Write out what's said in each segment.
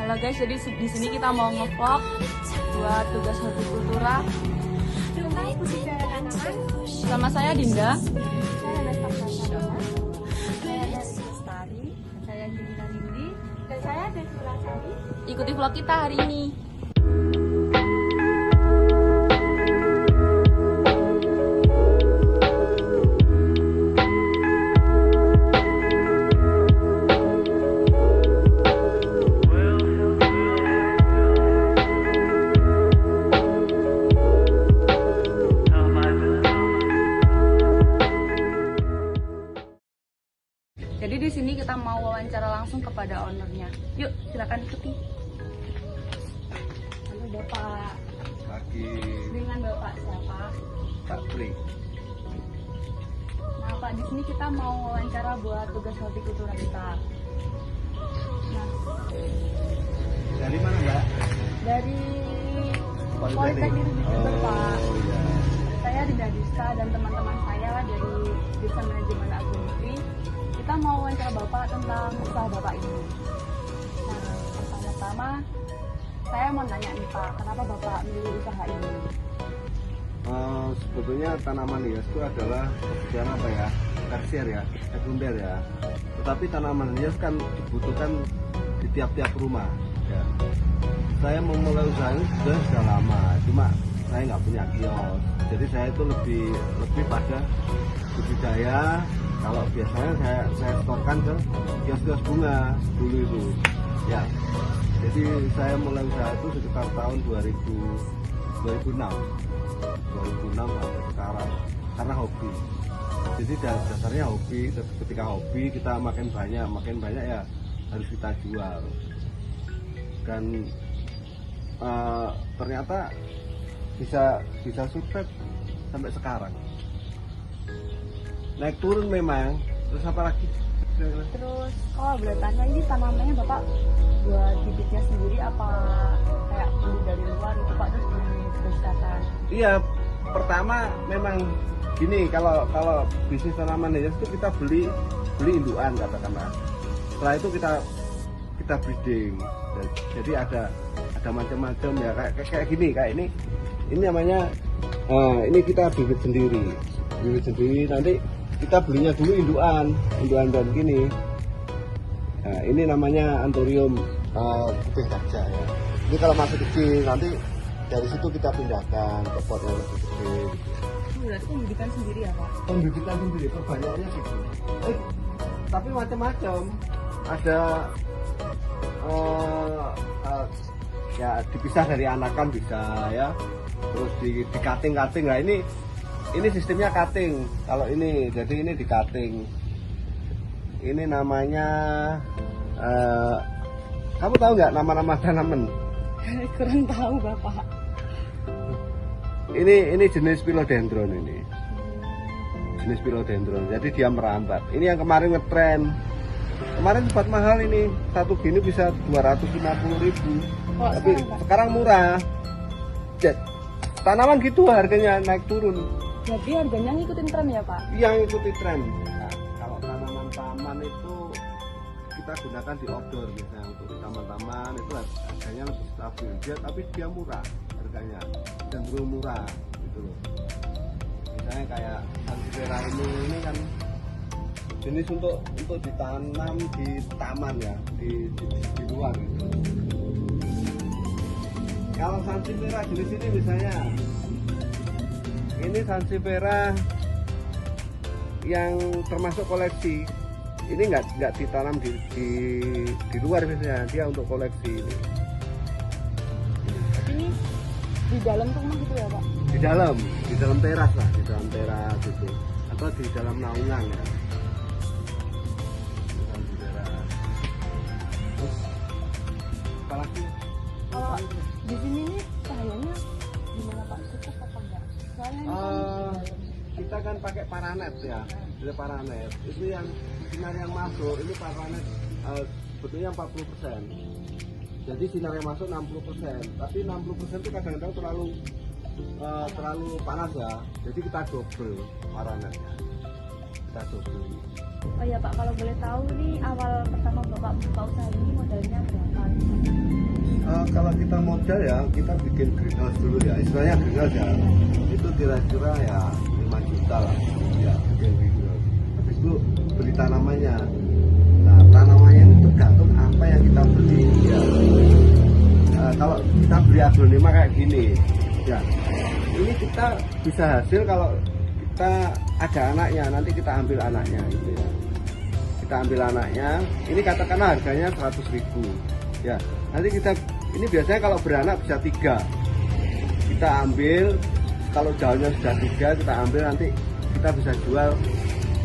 Halo guys, jadi di sini kita mau ngevlog buat tugas hortikultura. Tentang budidaya tanaman. Sama saya Dinda. Saya Nesta Prasarana. Saya Desi Lestari. Saya Gina Nindi. Dan saya Desi Lasari. Ikuti vlog kita hari ini. Jadi di sini kita mau wawancara langsung kepada ownernya. Yuk, silakan ikuti. Halo Bapak. Pagi Dengan Bapak siapa? Pak Pri. Nah, Pak, di sini kita mau wawancara buat tugas hortikultura kita. Nah, Dari mana Mbak? dari Politeknik Jember, Pak. Oh iya. Saya Dinda Dista dan teman-teman saya dari Desa Manajemen Agroindustri. Kita mau wawancara Bapak tentang usaha Bapak ini. Nah, pertama-tama saya mau nanya nih Pak, kenapa Bapak milih usaha ini? Sebetulnya tanaman hias itu adalah kebutuhan apa ya? Tersier ya, sekunder ya. Tetapi tanaman hias kan dibutuhkan di tiap-tiap rumah. Ya. Saya memulai usaha ini sudah lama, cuma saya nggak punya kios. Jadi saya itu lebih pada budidaya. Kalau biasanya saya setorkan ke kios-kios bunga dulu itu. Ya. Jadi saya mulai usaha itu sekitar tahun 2006 sampai sekarang karena hobi. Jadi dasarnya hobi. Ketika hobi kita makin banyak ya harus kita jual. Dan ternyata bisa sukses sampai sekarang. Naik turun memang. Terus apa lagi? Terus kalau boleh tanya, ini tanamannya Bapak buat bibitnya sendiri apa kayak beli dari luar itu Pak, terus dibesarkan? Iya, pertama memang gini, kalau bisnis tanaman hias itu kita beli indukan katakanlah. Setelah itu kita breeding. Jadi ada macam-macam ya kayak gini, kayak ini namanya ini kita bibit sendiri nanti kita belinya dulu indukan dan gini. Nah, ini namanya anthurium kuping gajah ya. Ini kalau masih kecil nanti dari situ kita pindahkan ke pot yang lebih gede. Berarti pembibitan sendiri ya Pak? Pembibitan sendiri, perbanyaknya gitu. Tapi macam-macam. Ada ya dipisah dari anakan bisa ya. Terus di cutting. Nah ini sistemnya cutting. Kalau ini jadi ini di cutting. Ini namanya kamu tahu nggak nama-nama tanaman? Kurang tahu Bapak. Ini jenis philodendron ini. Jenis philodendron. Jadi dia merambat. Ini yang kemarin ngetren. Kemarin sempat mahal ini. Satu gini bisa 250.000. Tapi sekarang murah. Tanaman gitu harganya naik turun. Jadi harganya ngikutin tren ya Pak? Yang ikuti tren. Nah, kalau tanaman taman itu kita gunakan di outdoor misalnya untuk di taman-taman itu harganya lebih stabil tapi dia murah harganya, cenderung murah gitu loh. Misalnya kayak sansevieria ini kan jenis untuk ditanam di taman ya, di luar gitu. Kalau sansevieria jenis ini misalnya ini sansevieria yang termasuk koleksi. Ini nggak ditanam di luar biasanya, dia untuk koleksi ini. Ini di dalam rumah gitu ya Pak? Di dalam teras lah, di dalam teras gitu, atau di dalam naungan ya. Di dalam teras. Terus apalagi? Kalau di sini nih cahayanya gimana Pak? Cukup apa enggak? Soalnya ini Kita kan pakai paranet ya, paranet. Itu yang sinar yang masuk, ini paranet sebetulnya 40%. Jadi sinar yang masuk 60%, tapi 60% itu kadang-kadang terlalu panas ya. Jadi kita double paranetnya. Kita double. Oh ya Pak, kalau boleh tahu nih awal pertama Bapak buka usaha ini modalnya berapa? Kalau kita modal ya kita bikin greenhouse dulu ya, istilahnya greenhouse ya, itu kira-kira ya 5 juta lah ya, bikin greenhouse. Habis itu beli tanamannya. Nah, tanamannya itu tergantung apa yang kita beli ya. Kalau kita beli aglonema kayak gini ya, ini kita bisa hasil kalau kita ada anaknya, nanti kita ambil anaknya gitu ya. Kita ambil anaknya, ini katakanlah harganya 100.000 ya. Nanti kita, ini biasanya kalau beranak bisa 3, kita ambil, kalau daunnya sudah 3 kita ambil, nanti kita bisa jual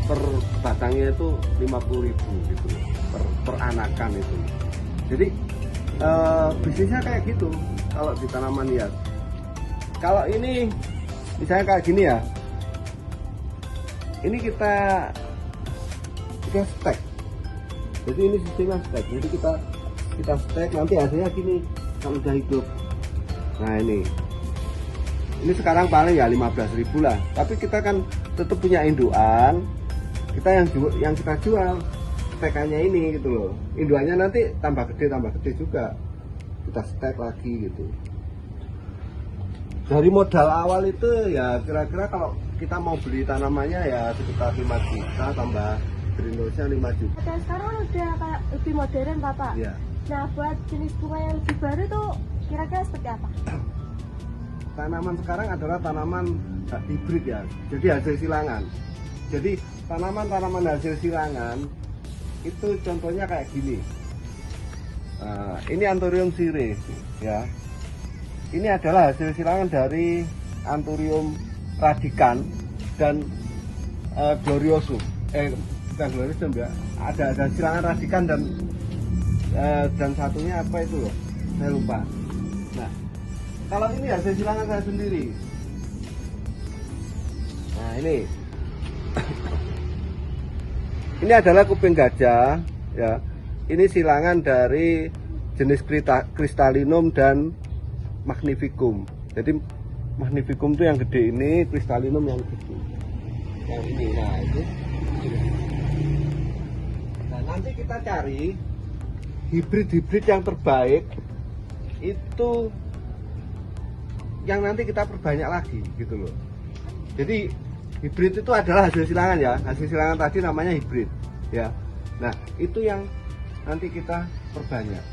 per batangnya itu 50.000 gitu per anakan itu. Jadi bisnisnya kayak gitu kalau di tanaman hias. Kalau ini misalnya kayak gini ya, ini kita stack. Jadi ini sistemnya stack. Jadi kita stack, nanti hasilnya gini kalau udah hidup. Nah ini sekarang paling ya 15.000 lah. Tapi kita kan tetap punya induan. Kita yang kita jual stekannya ini gitu loh. Induannya nanti tambah gede juga. Kita stack lagi gitu. Dari modal awal itu ya kira-kira kalau kita mau beli tanamannya ya sekitar 5 juta tambah greenhouse-nya 5 juta. Dan sekarang udah kayak lebih modern Bapak. Iya. Nah buat jenis bunga yang lebih baru tuh kira-kira seperti apa? Tanaman sekarang adalah tanaman hibrid ya, jadi hasil silangan. Jadi tanaman hasil silangan itu contohnya kayak gini. Ini Anthurium sire ya. Ini adalah hasil silangan dari Anthurium radicans dan gloriosum. Bukan gloriosum ya. Ada silangan radicans dan satunya apa itu loh? Saya lupa. Nah, kalau ini hasil silangan saya sendiri. Nah, ini adalah kuping gajah ya. Ini silangan dari jenis Crystallinum dan Magnificum. Jadi Magnificum itu yang gede ini, Crystallinum yang gede. Yang ini, nah itu. Nah nanti kita cari hibrid yang terbaik itu yang nanti kita perbanyak lagi gitu loh. Jadi hibrid itu adalah hasil silangan ya, hasil silangan tadi namanya hibrid ya. Nah itu yang nanti kita perbanyak.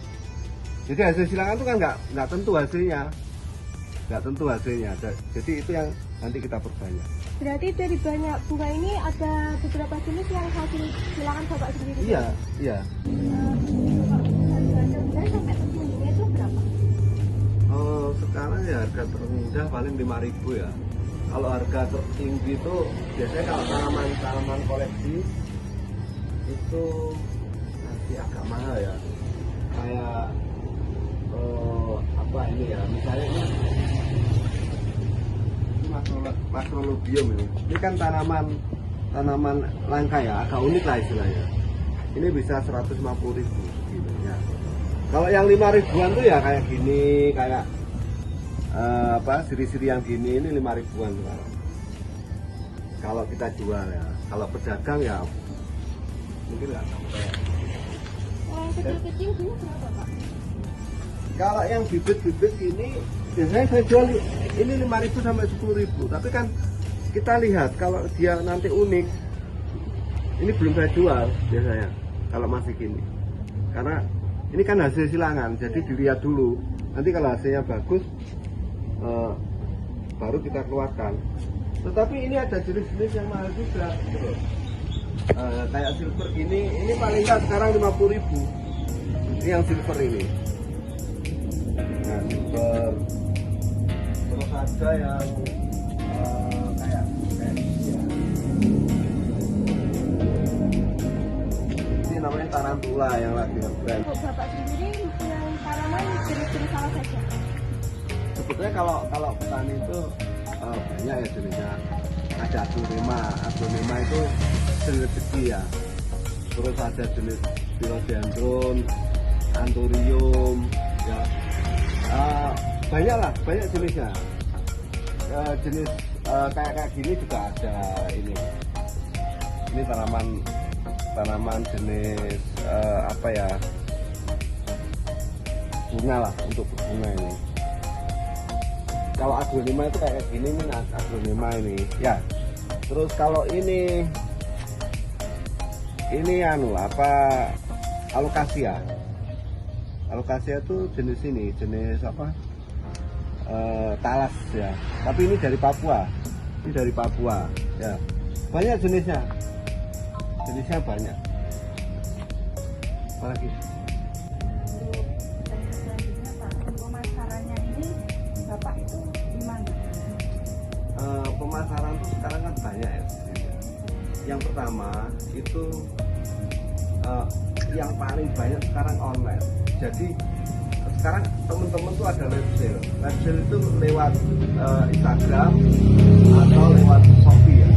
Jadi hasil silangan itu kan nggak tentu hasilnya, jadi itu yang nanti kita perbanyak. Berarti dari banyak bunga ini ada beberapa jenis yang hasil silangan Bapak sendiri? Iya. Harga sampai tertingginya itu berapa? Sekarang ya harga terendah paling 5.000 ya. Kalau harga tertinggi itu biasanya kalau tanaman koleksi itu nanti agak mahal ya. Kayak apa ini ya, misalnya ini Macrolobium ini. Ini kan tanaman langka ya, agak unik lah istilahnya. Ini bisa 150.000 gitu ya. Kalau yang 5.000-an tuh ya kayak gini, kayak siri-siri yang gini ini 5.000-an sekarang. Kalau kita jual ya, kalau pedagang ya mungkin nggak sampai. Yang kecil-kecil ini berapa Pak? Kalau yang bibit-bibit ini biasanya saya jual ini 5.000 sampai 10.000. Tapi kan kita lihat kalau dia nanti unik, ini belum saya jual biasanya kalau masih gini. Karena ini kan hasil silangan, jadi dilihat dulu. Nanti kalau hasilnya bagus, baru kita keluarkan. Tetapi ini ada jenis-jenis yang mahal juga. Gitu. Kayak silver ini paling nggak sekarang 50.000. Ini yang silver ini. Nah, silver. Terus ada yang kayak ini ya. Ini namanya tarantula yang lagi ngebrand. Untuk Bapak sendiri yang tanaman jenis-jenis apa saja? Sebetulnya kalau petani itu banyak ya jenisnya. Ada aglonema itu jenis rezeki ya. Terus ada jenis philodendron, anthurium ya. Banyak jenisnya. Jenis kayak gini juga ada ini. Ini tanaman jenis apa ya? bunga lah, untuk berbunga ini. Kalau aglonema itu kayak gini nih, aglonema ini ya. Terus kalau ini alokasia. Alokasia itu jenis ini, jenis apa? Talas ya. Tapi ini dari Papua. Ini dari Papua ya. Banyak jenisnya. Jenisnya banyak. Apalagi? Selanjutnya Pak, pemasarannya ini Bapak itu di mana? Pemasaran tuh sekarang kan banyak ya. Yang pertama itu yang paling banyak sekarang online. Jadi sekarang teman-teman tuh ada live sale. Live sale itu lewat Instagram atau lewat Shopee ya.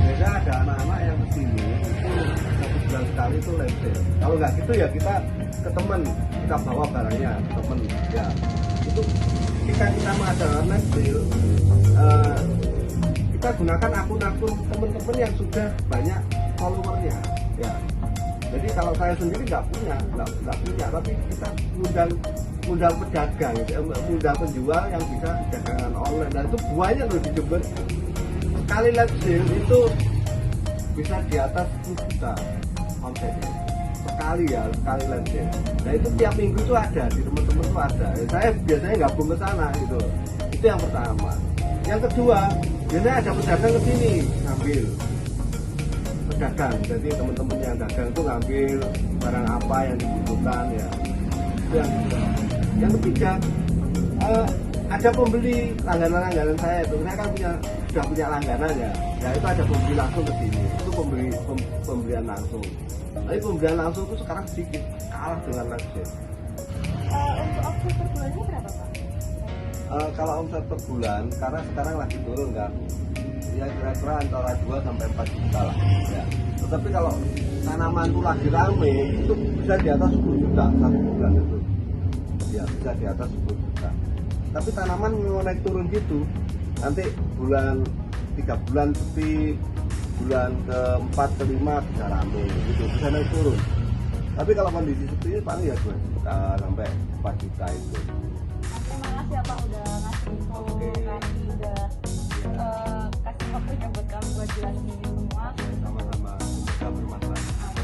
Biasanya ada anak-anak yang kesini itu 1 bulan sekali itu live sale. Kalau nggak gitu ya kita ke teman, kita bawa barangnya ke teman ya. Itu ketika kita mengadakan live sale, kita gunakan akun-akun teman-teman yang sudah banyak followernya ya. Jadi kalau saya sendiri nggak punya, tapi kita undang pedagang, undang penjual yang bisa dagangan online, dan itu banyak loh di Jember. Sekali live sale itu bisa di atas 10 juta omsetnya. Sekali live sale. Nah itu tiap minggu itu ada, di teman-teman itu ada. Saya biasanya gabung ke sana gitu. Itu yang pertama. Yang kedua, biasanya ada pedagang ke sini ngambil. Pedagang, jadi teman-teman yang dagang itu ngambil barang apa yang dibutuhkan ya. Itu yang kedua. Yang ketiga, ada pembeli langganan saya itu. Saya kan sudah punya langganan ya. Ya itu ada pembeli langsung ke sini. Itu pembelian langsung. Tapi pembelian langsung itu sekarang sedikit, kalah dengan live sale. Untuk omset per bulannya berapa Pak? Kalau omset per bulan, karena sekarang lagi turun kan, ya kira-kira antara 2 sampai 4 juta lah ya. Tetapi kalau tanaman itu lagi rame, itu bisa di atas 10 juta 1 bulan itu ya, bisa di atas 10 juta. Tapi tanaman mau naik turun gitu, nanti bulan 3 bulan sepi, bulan ke-4 ke-5 bisa rame gitu, bisa naik turun. Tapi kalau kondisi seperti ini paling ya 2 juta sampai 4 juta itu. Terima kasih ya Pak udah ngasih info kami, udah kasih waktunya buat kami buat jelasin ini semua. Sama-sama, kita bermanfaat.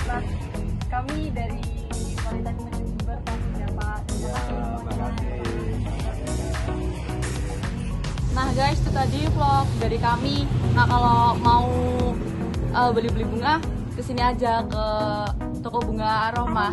Nah, kami dari Politeknik Jember pamit ya Pak. Terima kasih semuanya. Nah guys, itu tadi vlog dari kami. Nah kalau mau beli-beli bunga, kesini aja ke toko bunga Aroma.